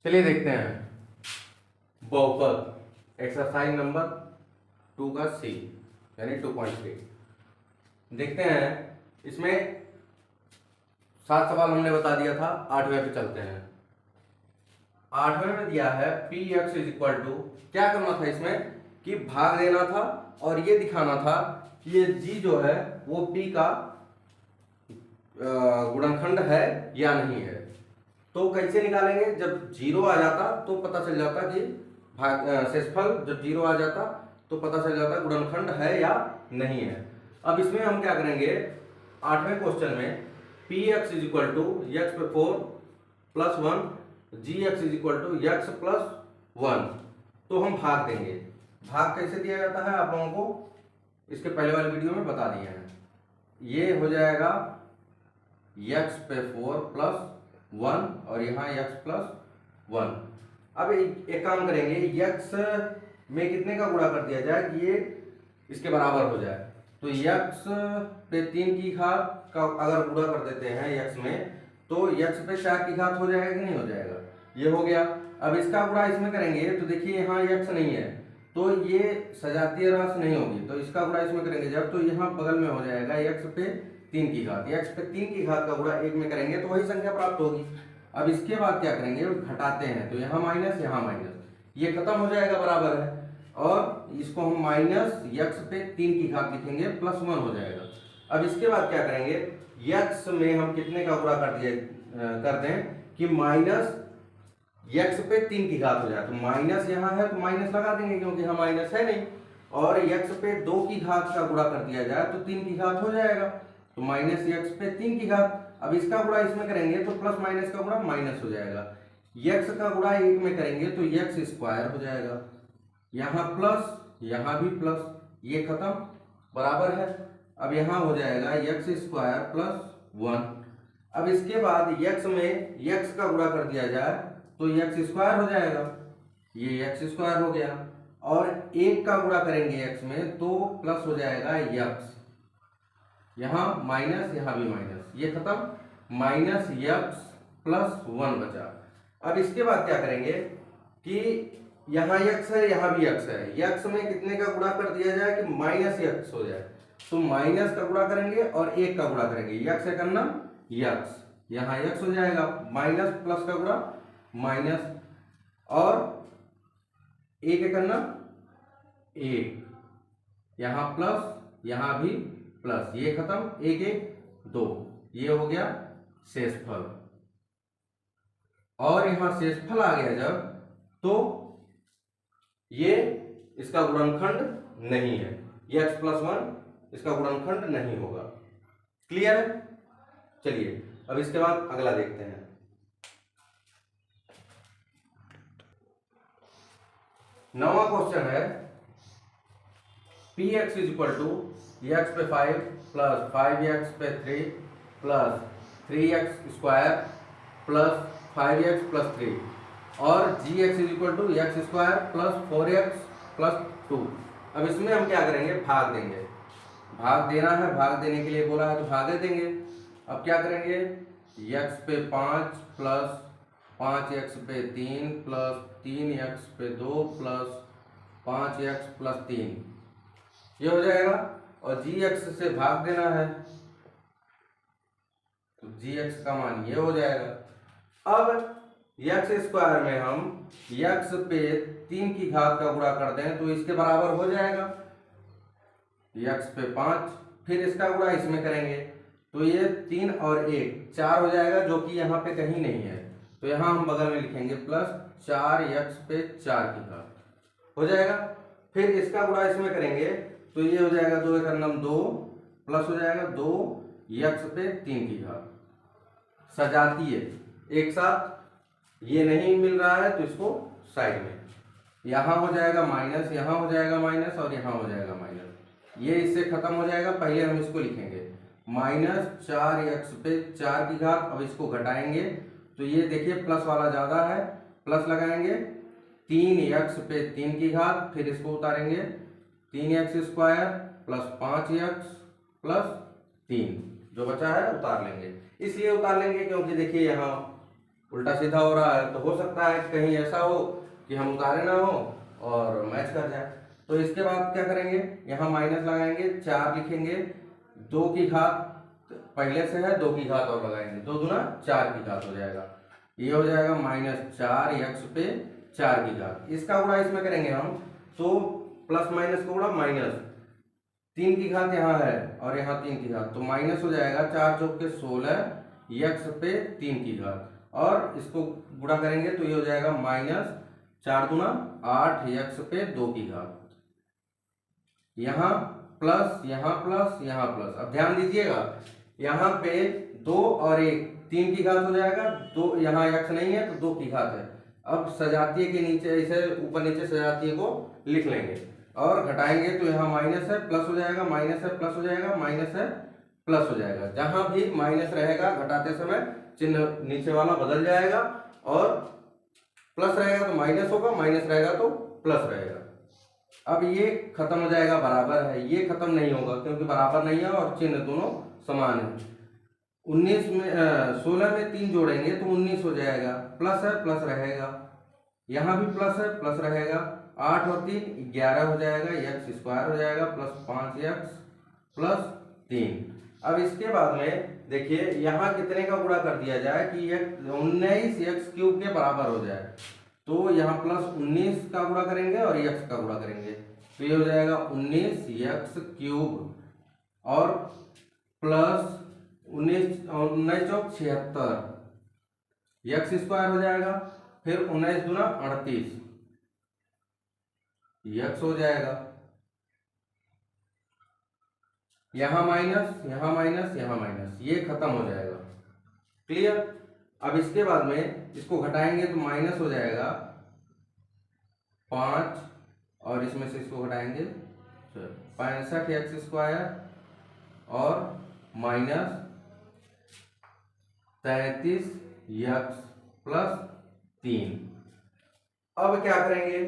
चलिए देखते हैं बहुपद एक्सरसाइज नंबर 2 का सी यानी 2.3। देखते हैं इसमें 7 सवाल हमने बता दिया था। 8वें पे चलते हैं। 8वें में दिया है P X is equal to, क्या करना था इसमें कि भाग देना था और ये दिखाना था कि ये जी जो है वो पी का गुणनखंड है या नहीं है। तो कैसे निकालेंगे? जब जीरो आ जाता तो पता चल जाता कि शेषफल जब जीरो आ जाता तो पता चल जाता गुणनखंड है या नहीं है। अब इसमें हम क्या करेंगे, 8वें क्वेश्चन में P X is equal to X पे 4 plus 1 G x is equal to X plus 1, तो हम भाग देंगे। भाग कैसे दिया जाता है आप लोगों को इसके पहले वाले वीडियो में बता दिए हैं। ये हो जाएगा x पे 4 प्लस 1 और यहाँ x प्लस 1। अब एक काम करेंगे, x में कितने का गुणा कर दिया जाए कि ये इसके बराबर हो जाए। तो x पे 3 की घात का अगर गुणा कर देते हैं x में तो x पे 4 की घात हो जाएगा कि नहीं हो जाएगा? ये हो गया। अब इसका गुणा इसमें करेंगे तो देखिए यहाँ x नहीं है तो ये सजातीय राशि नहीं होगी, तो इसका गुणा इसमें करेंगे जब तो यहाँ बगल में हो जाएगा x पे 3 की घात। x पे 3 की घात का गुणा 1 में करेंगे तो वही संख्या प्राप्त होगी। अब इसके बाद क्या करेंगे, घटाते हैं तो यहाँ माइनस यहाँ माइनस, ये खत्म हो जाएगा बराबर है, और इसको हम माइनस x पे 3 की घात लिखेंगे प्लस 1 हो जाएगा। अब इसके बाद क्या करेंगे, x में हम कितने का गुणा कर दें कि माइनस x पे 3 की घात हो जाए। तो माइनस यहाँ है तो माइनस लगा देंगे क्योंकि यहाँ माइनस है नहीं, और x पे 2 की घात का गुणा कर दिया जाए तो 3 की घात हो जाएगा, तो माइनस x पे 3 की घात। अब इसका गुणा इसमें करेंगे तो प्लस माइनस का गुणा माइनस हो जाएगा। x का गुणा 1 में करेंगे तो x स्क्वायर हो जाएगा, यहाँ प्लस यहाँ भी प्लस, ये खत्म बराबर है। अब यहाँ हो जाएगा x स्क्वायर प्लस 1। अब इसके बाद x में x का गुणा कर दिया जाए तो x स्क्वायर हो जाएगा, ये x स्क्वायर हो गया, और 1 का गुणा करेंगे x में तो प्लस हो जाएगा x, यहाँ माइनस यहाँ भी माइनस, ये खत्म, माइनस x प्लस 1 बचा। अब इसके बाद क्या करेंगे कि यहाँ x है यहाँ भी x है, x में कितने का गुणा कर दिया जाए कि माइनस x हो जाए, तो माइनस का गुणा करेंगे और 1 का गुणा करेंगे, x है करना x, यहाँ x हो जाएगा, माइनस प्लस का गुणा माइनस, और 1 है करना 1, यहाँ प्लस यहाँ भी प्लस, ये खत्म, 1 1 2, ये हो गया शेषफल। और यहाँ शेषफल आ गया जब तो ये इसका गुणनखंड नहीं है, ये x प्लस 1 इसका गुणनखंड नहीं होगा। क्लियर है? चलिए अब इसके बाद अगला देखते हैं। 9वां क्वेश्चन है P X is equal to X पे 5 प्लस 5x पे 3 plus 3x square plus 5x plus 3 और G x is equal to x square plus 4x plus 2। अब इसमें हम क्या करेंगे, भाग देंगे। भाग देना है, भाग देने के लिए बोला है तो भाग दे देंगे। अब क्या करेंगे, x पे 5 प्लस 5x पे 3 प्लस 3x पे 2 प्लस 5x प्लस 3, ये हो जाएगा, और gx से भाग देना है तो gx का मान ये हो जाएगा। अब x स्क्वायर में हम x पे 3 की घात का गुणा कर दें तो इसके बराबर हो जाएगा, x पे 5, फिर इसका गुणा इसमें करेंगे तो ये 3 और 1 4 हो जाएगा, जो कि यहाँ पे कहीं नहीं है, तो यहाँ हम बगल में लिखेंगे प्लस 4x पे 4 की घात हो जाएगा। फिर इसका गुणा इसमें करेंगे तो ये हो जाएगा 2 का नाम 2 प्लस हो जाएगा 2x पे 3 की घात, सजातीय एक साथ, ये नहीं मिल रहा है तो इसको साइड में, यहाँ हो जाएगा माइनस, यहाँ हो जाएगा माइनस और यहाँ हो जाएगा माइनस, ये इससे खत्म हो जाएगा। पहले हम इसको लिखेंगे माइनस 4x पे 4 की घात, अब इसको घटाएंगे तो ये देखिए प्लस वाला ज्यादा है, प्लस लगाएंगे 3x पे 3 की घात, फिर इसको उतारेंगे 3x square plus 5x plus 3, जो बचा है उतार लेंगे। इसलिए उतार लेंगे क्योंकि देखिए यहाँ उल्टा सीधा हो रहा है, तो हो सकता है कहीं ऐसा हो कि हम उतारे ना हो और मैच कर जाए। तो इसके बाद क्या करेंगे, यहाँ माइनस लगाएंगे, 4 लिखेंगे, 2 की घात पहले से है, 2 की घात और लगाएंगे, 2 दूना 4 की घात हो जाएगा। ये हो जाएगा -4 x पे 4 की घात। इसका गुणा इसमें करेंगे हम, तो प्लस माइनस का गुणा माइनस, 3 की घात यहाँ है और यहाँ 3 की घात, तो माइनस हो जाएगा 4 चौक के 16 x पे 3 की घात, और इसको गुणा करेंगे तो ये हो जाएगा -4 दूना 8 x पे 2 की घात। यहाँ प्लस, यहाँ प्लस, यहाँ प्लस। अब ध्यान दीजिएगा, यहाँ पे 2 और 1, 3 की घात हो जाएगा, 2 यहाँ x नहीं है तो 2 की घात है। अब सजातीय के नीचे ऐसे ऊपर नीचे सजातीय को लिख लेंगे और घटाएंगे तो यहाँ माइनस है प्लस हो जाएगा, माइनस है प्लस हो जाएगा, माइनस है प्लस हो जाएगा। जहां भी माइनस रहेगा घटाते समय चिन्ह नीचे वाला बदल जाएगा, और प्लस रहेगा तो माइनस होगा, माइनस रहेगा तो प्लस रहेगा। अब ये खत्म हो जाएगा, बराबर है, ये खत्म नहीं होगा क्योंकि बराबर नहीं है और चिन्ह दोनों समान है। 19 में 16 में 3 जोड़ेंगे तो 19 हो जाएगा, प्लस है प्लस रहेगा, यहाँ भी प्लस है प्लस रहेगा, 8 और 3 11 हो जाएगा, x स्क्वायर हो जाएगा प्लस 5x प्लस 3। अब इसके बाद में देखिए यहाँ कितने का गुणा कर दिया जाए कि ये 19x क्यूब के बराबर हो जाए, तो यहाँ प्लस 19 का गुणा करेंगे और x का गुणा करेंगे, तो ये हो जाएगा 19x क्यूब और प्लस 19 चौक 76 x स्क्वायर हो जाएगा, फिर 19 दूना 38 x हो जाएगा, यहाँ माइनस, यहाँ माइनस, यहाँ माइनस, ये खत्म हो जाएगा। क्लियर। अब इसके बाद में इसको घटाएंगे तो माइनस हो जाएगा 5, और इसमें से इसको घटाएंगे 65x स्क्वायर और माइनस 33x प्लस 3। अब क्या करेंगे,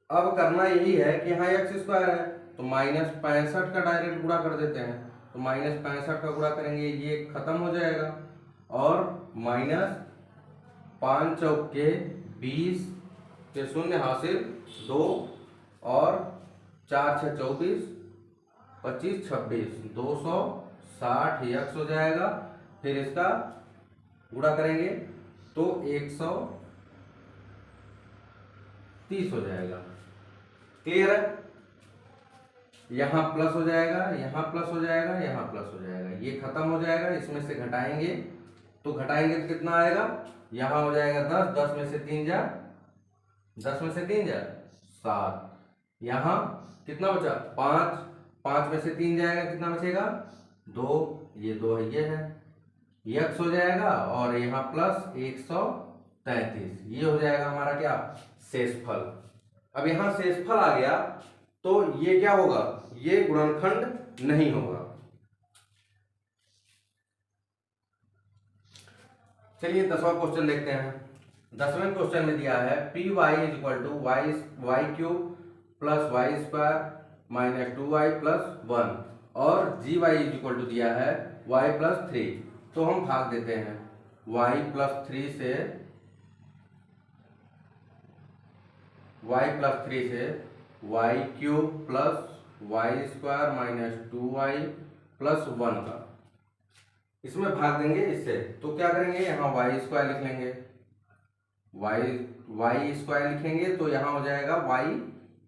अब करना यही है कि यहाँ x स्क्वायर है तो -65 का डायरेक्ट गुणा कर देते हैं, तो -65 का गुणा करेंगे, ये खत्म हो जाएगा, और -5 चौक के 20 के शून्य हासिल 2 और 4 6 24 25 26 260 x हो जाएगा। फिर इसका गुणा करेंगे तो 130 हो जाएगा। क्लियर है। यहाँ प्लस हो जाएगा, यहाँ प्लस हो जाएगा, यहाँ प्लस हो जाएगा, ये खत्म हो जाएगा। इसमें से घटाएंगे तो कितना आएगा, यहाँ हो जाएगा 10, 10 में से 3 जा 10 में से 3 जा 7, यहाँ कितना बचा 5, 5 में से 3 जाएगा, कितना बचेगा 2, ये 2 है, ये है, x हो जाएगा, और यहाँ प्लस 133, ये हो जाएगा हमारा क्या शेषफल। अब यहाँ शेषफल आ गया तो ये क्या होगा, ये गुणनखंड नहीं होगा। चलिए 10वां क्वेश्चन देखते हैं। 10वें क्वेश्चन में दिया है P Y is equal to Y cube plus Y square minus 2y plus 1, और G Y is equal to दिया है y प्लस 3। तो हम भाग देते हैं, y प्लस 3 से Y cube plus Y square minus 2y plus 1 का, इसमें भाग देंगे इससे। तो क्या करेंगे, यहाँ वाई स्क्वायर लिख लेंगे, वाई स्क्वायर लिखेंगे तो यहाँ हो जाएगा वाई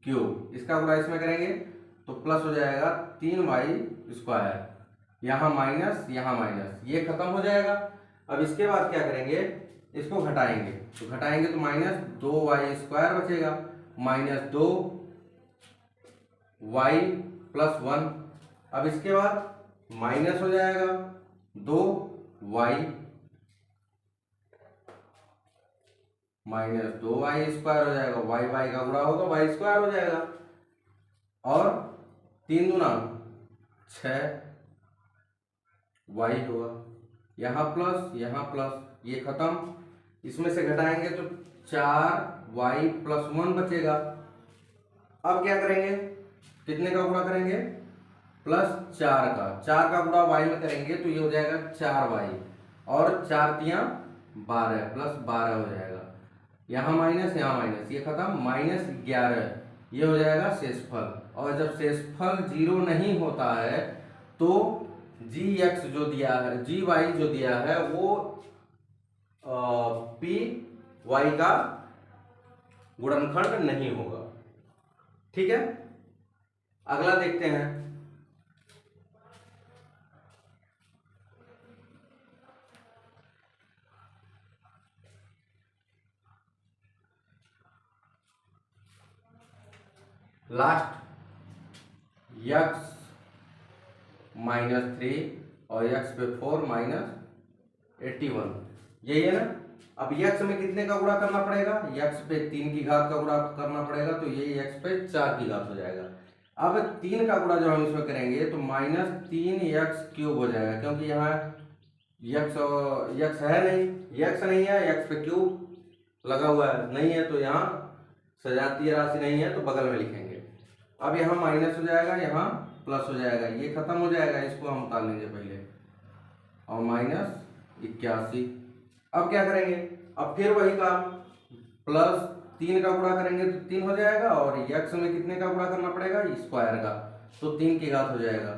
क्यूब, इसका गुणा इसमें करेंगे तो प्लस हो जाएगा 3y स्क्वायर, यहाँ माइनस, यहाँ माइनस, ये खत्म हो जाएगा। अब इसके बाद क्या करेंगे, इसको घटाएंगे तो माइनस 2y स्क्वायर बचेगा, माइनस 2y प्लस 1। अब इसके बाद माइनस हो जाएगा 2y माइनस 2y स्क्वायर हो जाएगा, y का गुणा होगा y स्क्वायर हो जाएगा, और 3 दूना 6 y होगा, यहाँ प्लस, ये खत्म। इसमें से घटाएंगे तो 4y प्लस 1 बचेगा। अब क्या करेंगे, कितने का गुणा करेंगे, प्लस 4 का गुणा y में करेंगे तो ये हो जाएगा 4y, और 4 तियां 12 प्लस 12 हो जाएगा, यहाँ माइनस यहाँ माइनस, ये खत्म, -11 ये हो जाएगा शेषफल। और जब शेषफल 0 नहीं होता है तो जी एक्स जो दिया है, जी वाई जो दिया है वो पी वाई का गुणनखंड नहीं होगा। ठीक है, अगला देखते हैं। लास्ट यक्स -3 और यक्स पे 4 -81, यही है ना। अब यक्स में कितने का गुणा करना पड़ेगा, यक्स पे 3 की घात का गुणा करना पड़ेगा, तो ये यक्स पे 4 की घात हो जाएगा। अब 3 का गुणा जब हम इसमें करेंगे तो -3 यक्स क्यूब हो जाएगा, क्योंकि यहाँ यक्स है नहीं, यक्स नहीं है, यक्स पे क्यूब लगा हुआ है नहीं है, तो यहाँ सजातीय राशि नहीं है तो बगल में लिखेंगे। अब यहाँ माइनस हो जाएगा, यहाँ प्लस हो जाएगा, ये खत्म हो जाएगा, इसको हम उतार लेंगे पहले, और -81। अब क्या करेंगे, अब फिर वही काम, प्लस 3 का गुणा करेंगे तो 3 हो जाएगा, और यक्स में कितने का गुणा करना पड़ेगा, स्क्वायर का, तो 3 की घात हो जाएगा,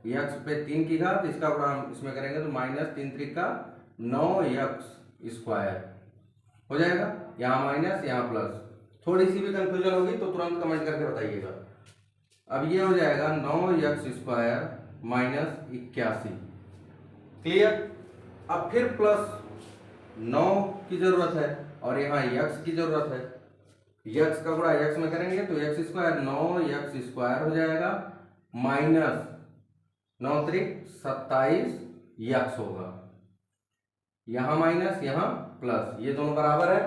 यक्स पे 3 की घात, इसका गुणा हम इसमें करेंगे तो -3 त्रिका 9 यक्स स्क्वायर हो जाएगा, यहाँ माइनस यहाँ प्लस। थोड़ी सी भी कंफ्यूजन होगी तो तुरंत कमेंट करके बताइएगा। अब ये हो जाएगा 9 यक्स स्क्वायर -81, क्लियर। अब फिर प्लस 9 की जरूरत है और यहाँ यक्स की जरूरत है, यक्स का गुणा यक्स में करेंगे तो यक्स स्क्वायर 9 यक्स स्क्वायर हो जाएगा, -9 त्रिक 27 यक्स होगा, यहाँ माइनस यहाँ प्लस, ये दोनों बराबर है,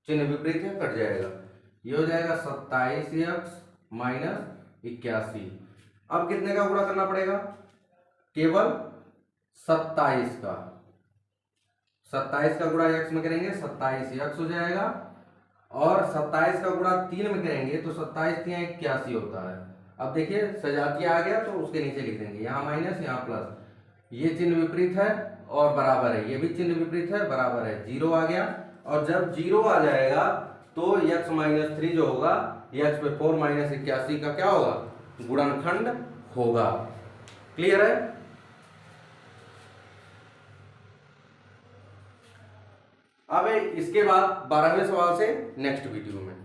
चिन्ह विपरीत है, कट जाएगा, ये हो जाएगा 27 यक्स -81। अब कितने का गुणा करना पड़ेगा, केवल 27 का, 27 का गुणा यक्स में करेंगे 27 यक्स हो जाएगा, और 27 का गुणा 3 में करेंगे तो 27 3 81 होता है। अब देखिए सजातीय आ गया तो उसके नीचे लिख देंगे, यहाँ माइनस यहाँ प्लस, ये चिन्ह विपरीत है और बराबर है, ये भी चिन्ह विपरीत है बराबर है, 0 आ गया। और जब 0 आ जाएगा तो यक्स -3 जो होगा, यक्स पे 4 -81 का क्या होगा, गुणनखंड होगा। क्लियर है। अब इसके बाद 12वें सवाल से नेक्स्ट वीडियो में